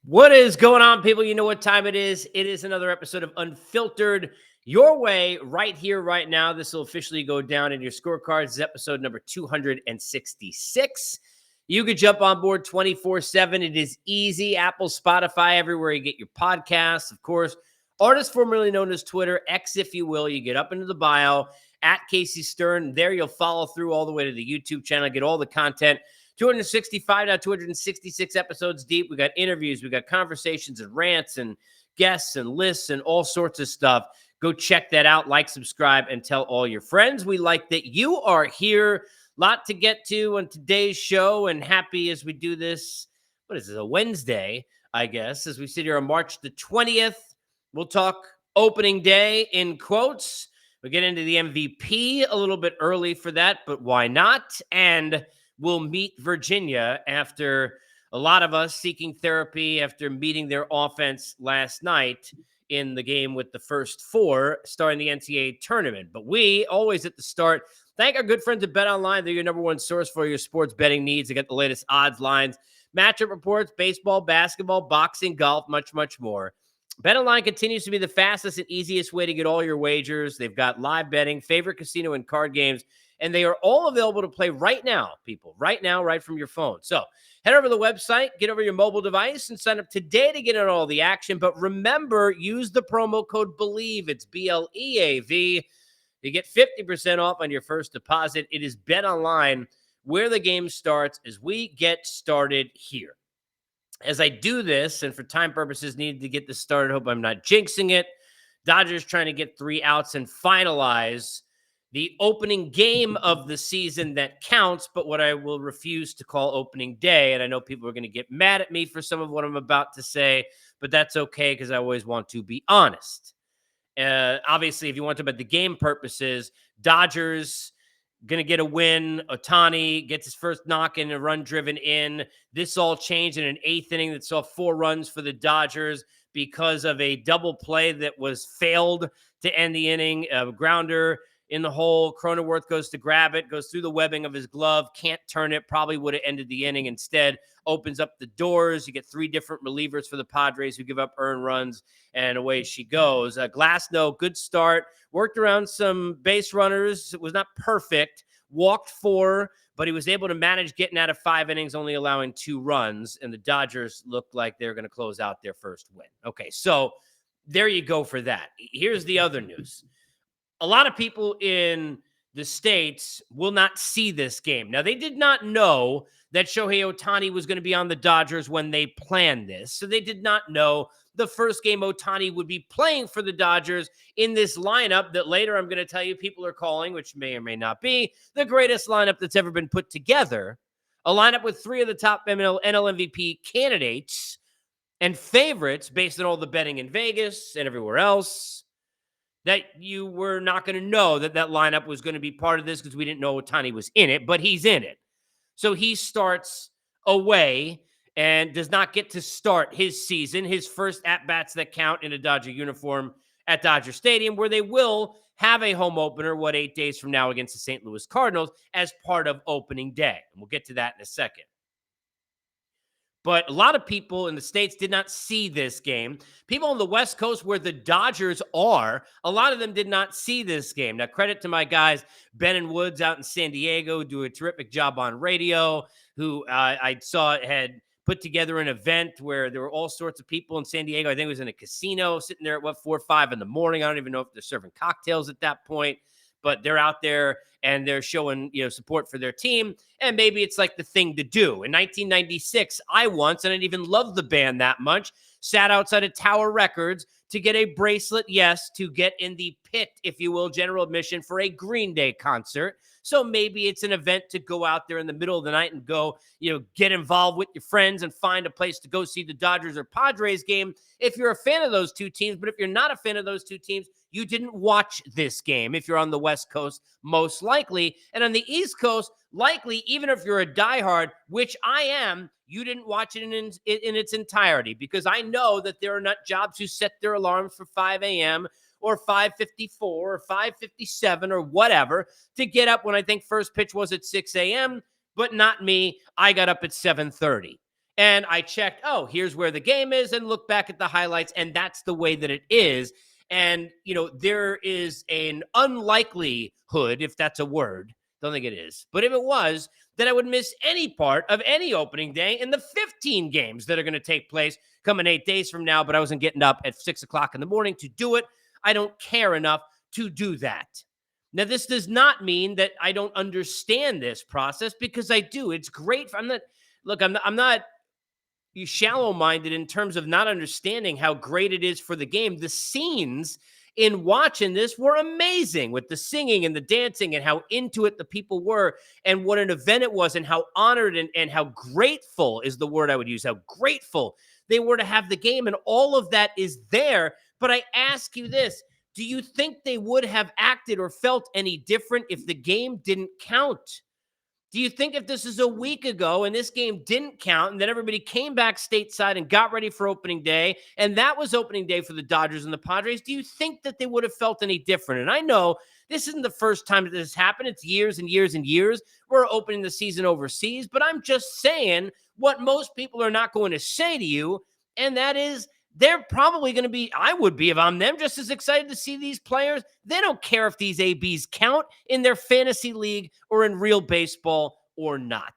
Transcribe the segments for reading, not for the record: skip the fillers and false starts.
What is going on, people? You know what time it is. It is another episode of Unfiltered, your way, right here, right now. This will officially go down in your scorecards. This is episode number 266. You could jump on board 24/7. It is easy. Apple, Spotify, everywhere you get your podcasts. Of course, artist formerly known as Twitter, X, if you will. You get up into the bio, at Casey Stern. There you'll follow through all the way to the YouTube channel, get all the content. 265, now 266 episodes deep. We got interviews, we got conversations and rants and guests and lists and all sorts of stuff. Go check that out. Like, subscribe, and tell all your friends. We like that you are here. Lot to get to on today's show, and happy as we do this. What is this, a Wednesday, I guess, as we sit here on March the 20th. We'll talk opening day in quotes. We'll get into the MVP a little bit early for that, but why not? And we'll meet Virginia after a lot of us seeking therapy after meeting their offense last night in the game with the first four starting the NCAA tournament. But we always at the start thank our good friends at BetOnline. They're your number one source for your sports betting needs. They get the latest odds, lines, matchup reports, baseball, basketball, boxing, golf, much, much more. BetOnline continues to be the fastest and easiest way to get all your wagers. They've got live betting, favorite casino and card games, and they are all available to play right now, people, right now, right from your phone. So head over to the website, get over your mobile device, and sign up today to get in all the action. But remember, use the promo code BELIEVE. It's BLEAV. You get 50% off on your first deposit. It is BetOnline where the game starts as we get started here. As I do this, and for time purposes, needed to get this started. Hope I'm not jinxing it. Dodgers trying to get 3 outs and finalize the opening game of the season that counts, but what I will refuse to call opening day. And I know people are going to get mad at me for some of what I'm about to say, but that's okay because I always want to be honest. Obviously, if you want to about the game purposes, Dodgers going to get a win. Ohtani gets his first knock and a run driven in. This all changed in an 8th inning that saw 4 runs for the Dodgers because of a double play that was failed to end the inning. A grounder in the hole. Cronenworth goes to grab it, goes through the webbing of his glove, can't turn it, probably would have ended the inning. Instead, opens up the doors. You get 3 different relievers for the Padres who give up earned runs, and away she goes. Glasnow, good start. Worked around some base runners. It was not perfect. Walked 4, but he was able to manage getting out of 5 innings, only allowing 2 runs, and the Dodgers looked like they're going to close out their first win. Okay, so there you go for that. Here's the other news. A lot of people in the States will not see this game. Now, they did not know that Shohei Ohtani was going to be on the Dodgers when they planned this. So they did not know the first game Ohtani would be playing for the Dodgers in this lineup that later I'm going to tell you people are calling, which may or may not be the greatest lineup that's ever been put together. A lineup with 3 of the top NL MVP candidates and favorites based on all the betting in Vegas and everywhere else. That you were not going to know that that lineup was going to be part of this because we didn't know Ohtani was in it, but he's in it. So he starts away and does not get to start his season, his first at-bats that count in a Dodger uniform at Dodger Stadium, where they will have a home opener, 8 days from now against the St. Louis Cardinals as part of opening day. And we'll get to that in a second. But a lot of people in the States did not see this game. People on the West Coast where the Dodgers are, a lot of them did not see this game. Now, credit to my guys, Ben and Woods out in San Diego, who do a terrific job on radio, who I saw had put together an event where there were all sorts of people in San Diego. I think it was in a casino sitting there at 4 or 5 in the morning. I don't even know if they're serving cocktails at that point, but they're out there and they're showing, support for their team. And maybe it's like the thing to do. In 1996, I once, and I didn't even love the band that much, sat outside of Tower Records to get a bracelet, yes, to get in the pit, if you will, general admission for a Green Day concert. So maybe it's an event to go out there in the middle of the night and go, get involved with your friends and find a place to go see the Dodgers or Padres game if you're a fan of those 2 teams. But if you're not a fan of those 2 teams, you didn't watch this game if you're on the West Coast, most likely. And on the East Coast, likely, even if you're a diehard, which I am, you didn't watch it in its entirety, because I know that there are nut jobs who set their alarms for 5 a.m. or 5:54 or 5:57 or whatever to get up when I think first pitch was at 6 a.m., but not me. I got up at 7:30. And I checked, oh, here's where the game is, and look back at the highlights, and that's the way that it is. And, there is an unlikelihood, if that's a word, don't think it is, but if it was, that I would miss any part of any opening day in the 15 games that are going to take place coming 8 days from now. But I wasn't getting up at 6 o'clock in the morning to do it. I don't care enough to do that. Now, this does not mean that I don't understand this process, because I do. It's great. I'm not shallow-minded in terms of not understanding how great it is for the game. The scenes in watching this were amazing, with the singing and the dancing and how into it the people were, and what an event it was, and how honored and how grateful is the word I would use, how grateful they were to have the game, and all of that is there. But I ask you this, do you think they would have acted or felt any different if the game didn't count? Do you think if this is a week ago and this game didn't count, and then everybody came back stateside and got ready for opening day, and that was opening day for the Dodgers and the Padres, do you think that they would have felt any different? And I know this isn't the first time that this happened. It's years and years and years. We're opening the season overseas, but I'm just saying what most people are not going to say to you, and that is, they're probably going to be, I would be if I'm them, just as excited to see these players. They don't care if these ABs count in their fantasy league or in real baseball or not.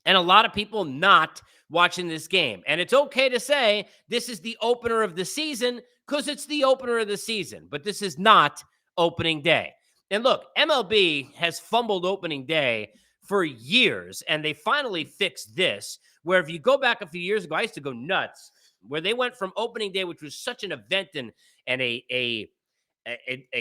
And a lot of people not watching this game. And it's okay to say this is the opener of the season, because it's the opener of the season, but this is not opening day. And look, MLB has fumbled opening day for years, and they finally fixed this, where if you go back a few years ago, I used to go nuts, where they went from opening day, which was such an event and a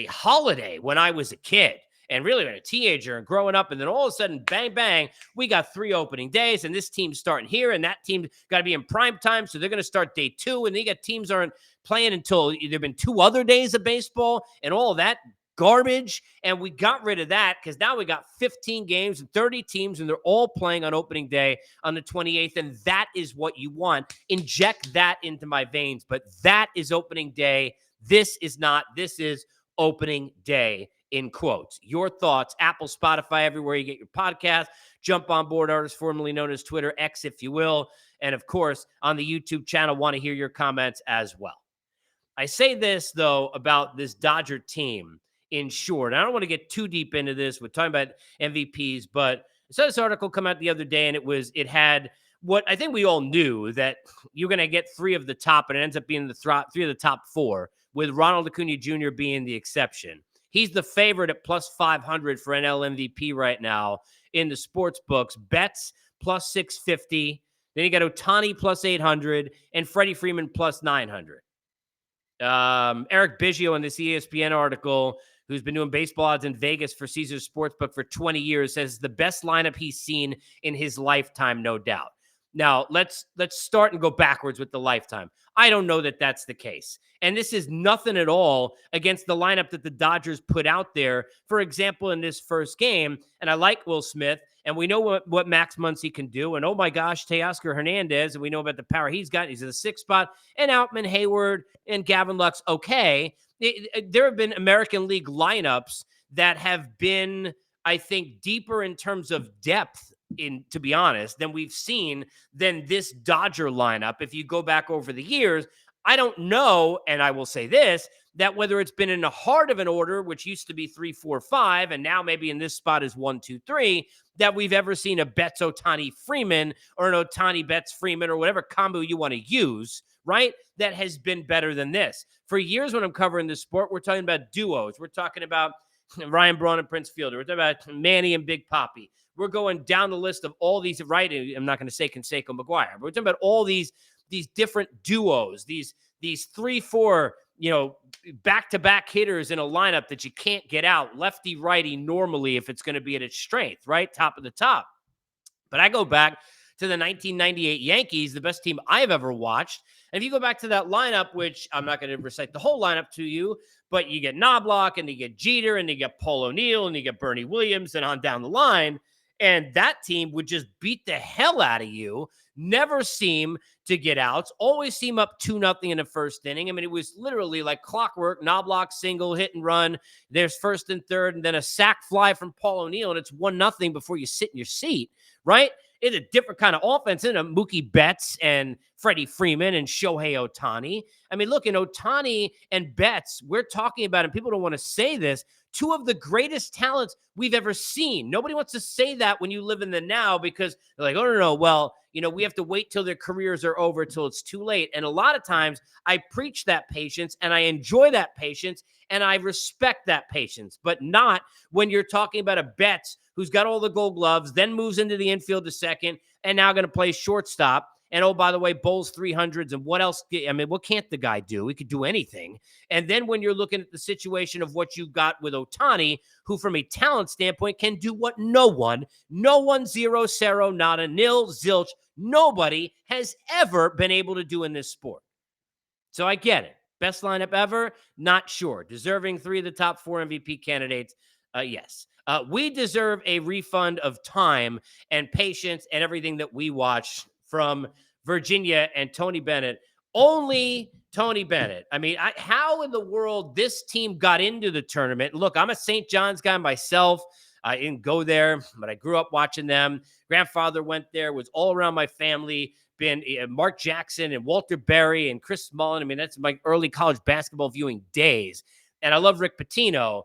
holiday when I was a kid, and really when a teenager and growing up, and then all of a sudden, bang, bang, we got 3 opening days, and this team's starting here, and that team got to be in prime time, so they're going to start day 2, and they got teams aren't playing until there've been 2 other days of baseball, and all of that garbage. And we got rid of that, because now we got 15 games and 30 teams, and they're all playing on opening day on the 28th, and that is what you want. Inject that into my veins, but that is opening day. This is not. This is opening day, in quotes. Your thoughts, Apple, Spotify, everywhere you get your podcast. Jump on board, artist formerly known as Twitter, X, if you will. And of course, on the YouTube channel, want to hear your comments as well. I say this, though, about this Dodger team in short. I don't want to get too deep into this. We're talking about MVPs, but I saw this article come out the other day, and it had what I think we all knew, that you're going to get 3 of the top, and it ends up being the 3 of the top 4, with Ronald Acuna Jr. being the exception. He's the favorite at plus 500 for NL MVP right now in the sports books. Betts plus 650. Then you got Ohtani plus 800 and Freddie Freeman plus 900. Eric Biggio in this ESPN article, who's been doing baseball odds in Vegas for Caesars Sportsbook for 20 years, says the best lineup he's seen in his lifetime, no doubt. Now, let's start and go backwards with the lifetime. I don't know that that's the case. And this is nothing at all against the lineup that the Dodgers put out there, for example, in this first game. And I like Will Smith, and we know what Max Muncy can do. And, oh, my gosh, Teoscar Hernandez, and we know about the power he's got. He's in the 6th spot. And Outman, Hayward, and Gavin Lux, okay. There have been American League lineups that have been, I think, deeper in terms of depth, to be honest, than we've seen than this Dodger lineup. If you go back over the years, I don't know, and I will say this, that whether it's been in the heart of an order, which used to be 3, 4, 5, and now maybe in this spot is 1, 2, 3, that we've ever seen a Betts Ohtani Freeman or an Ohtani Betts Freeman or whatever combo you want to use, right? That has been better than this. For years when I'm covering this sport, we're talking about duos. We're talking about Ryan Braun and Prince Fielder. We're talking about Manny and Big Papi. We're going down the list of all these, right? I'm not going to say Canseco McGuire, but we're talking about all these different duos, these 3, 4, back-to-back hitters in a lineup that you can't get out, lefty, righty, normally, if it's going to be at its strength, right? Top of the top. But I go back to the 1998 Yankees, the best team I've ever watched. And if you go back to that lineup, which I'm not going to recite the whole lineup to you, but you get Knobloch, and you get Jeter, and you get Paul O'Neill, and you get Bernie Williams, and on down the line. And that team would just beat the hell out of you, never seem to get outs, always seem up 2-0 in the first inning. I mean, it was literally like clockwork. Knobloch single, hit and run. There's first and third, and then a sac fly from Paul O'Neill, and it's 1-0 before you sit in your seat, right? It's a different kind of offense than a Mookie Betts and Freddie Freeman and Shohei Ohtani. I mean, look, in Ohtani and Betts, we're talking about, and people don't want to say this, two of the greatest talents we've ever seen. Nobody wants to say that when you live in the now because they're like, oh, no, well, we have to wait till their careers are over till it's too late. And a lot of times I preach that patience and I enjoy that patience and I respect that patience, but not when you're talking about a Betts who's got all the gold gloves, then moves into the infield to second, and now going to play shortstop. And oh, by the way, bowls 300s. And what else? I mean, what can't the guy do? He could do anything. And then when you're looking at the situation of what you've got with Ohtani, who from a talent standpoint can do what no one, zero, zero, nada, nil, zilch, nobody has ever been able to do in this sport. So I get it. Best lineup ever? Not sure. Deserving 3 of the top 4 MVP candidates? Yes. We deserve a refund of time and patience and everything that we watch from Virginia and Tony Bennett. Only Tony Bennett. I mean, how in the world this team got into the tournament? Look, I'm a St. John's guy myself. I didn't go there, but I grew up watching them. Grandfather went there, was all around my family. Been Mark Jackson and Walter Berry and Chris Mullen. I mean, that's my early college basketball viewing days. And I love Rick Pitino.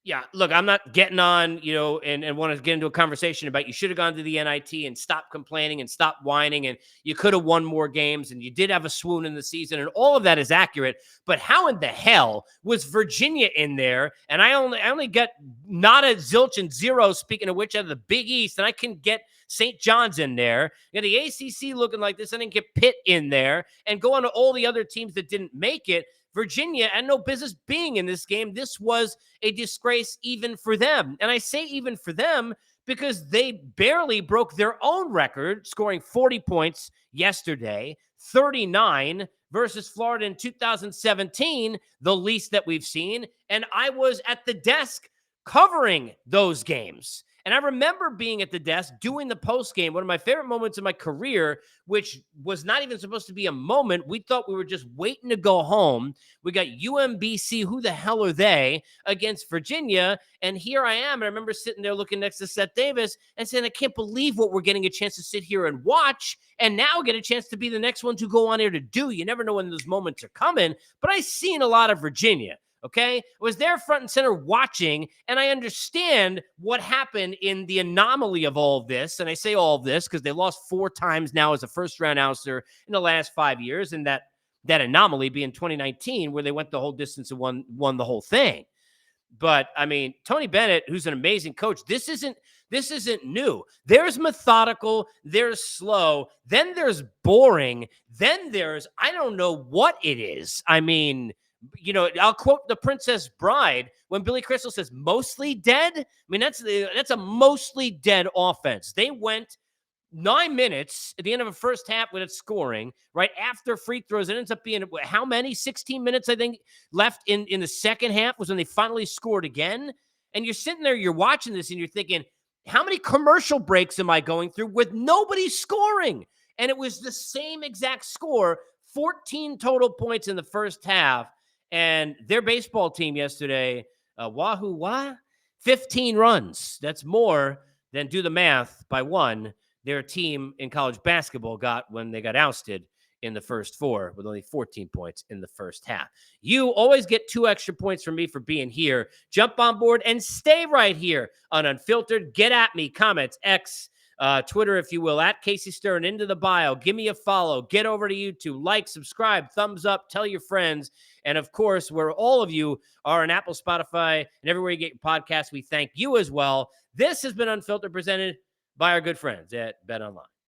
Yeah, look, I'm not getting on, and want to get into a conversation about you should have gone to the NIT and stop complaining and stop whining, and you could have won more games, and you did have a swoon in the season, and all of that is accurate. But how in the hell was Virginia in there? And I only got nada, zilch, and zero, speaking of which, out of the Big East, and I can get St. John's in there. You got the ACC looking like this. I didn't get Pitt in there, and go on to all the other teams that didn't make it. Virginia had no business being in this game. This was a disgrace even for them. And I say even for them because they barely broke their own record, scoring 40 points yesterday, 39 versus Florida in 2017, the least that we've seen. And I was at the desk covering those games. And I remember being at the desk doing the post game, one of my favorite moments in my career, which was not even supposed to be a moment. We thought we were just waiting to go home. We got UMBC, who the hell are they, against Virginia. And here I am. And I remember sitting there looking next to Seth Davis and saying, I can't believe what we're getting a chance to sit here and watch and now get a chance to be the next one to go on air to do. You never know when those moments are coming. But I've seen a lot of Virginia. Okay, I was there front and center watching, and I understand what happened in the anomaly of all of this. And I say all of this because they lost 4 times now as a first-round ouster in the last 5 years, and that anomaly being 2019, where they went the whole distance and won the whole thing. But I mean, Tony Bennett, who's an amazing coach, this isn't new. There's methodical, there's slow, then there's boring, then there's I don't know what it is. I mean, I'll quote The Princess Bride when Billy Crystal says mostly dead. I mean, that's a mostly dead offense. They went 9 minutes at the end of a first half with it scoring right after free throws. It ends up being how many? 16 minutes, I think, left in the second half was when they finally scored again. And you're sitting there, you're watching this and you're thinking, how many commercial breaks am I going through with nobody scoring? And it was the same exact score, 14 total points in the first half. And their baseball team yesterday, 15 runs. That's more than, do the math, by one, their team in college basketball got when they got ousted in the first 4 with only 14 points in the first half. You always get 2 extra points from me for being here. Jump on board and stay right here on Unfiltered. Get at me, comments, X, Twitter, if you will, at Casey Stern, into the bio. Give me a follow. Get over to YouTube. Like, subscribe, thumbs up, tell your friends. And, of course, where all of you are on Apple, Spotify, and everywhere you get your podcasts, we thank you as well. This has been Unfiltered, presented by our good friends at BetOnline.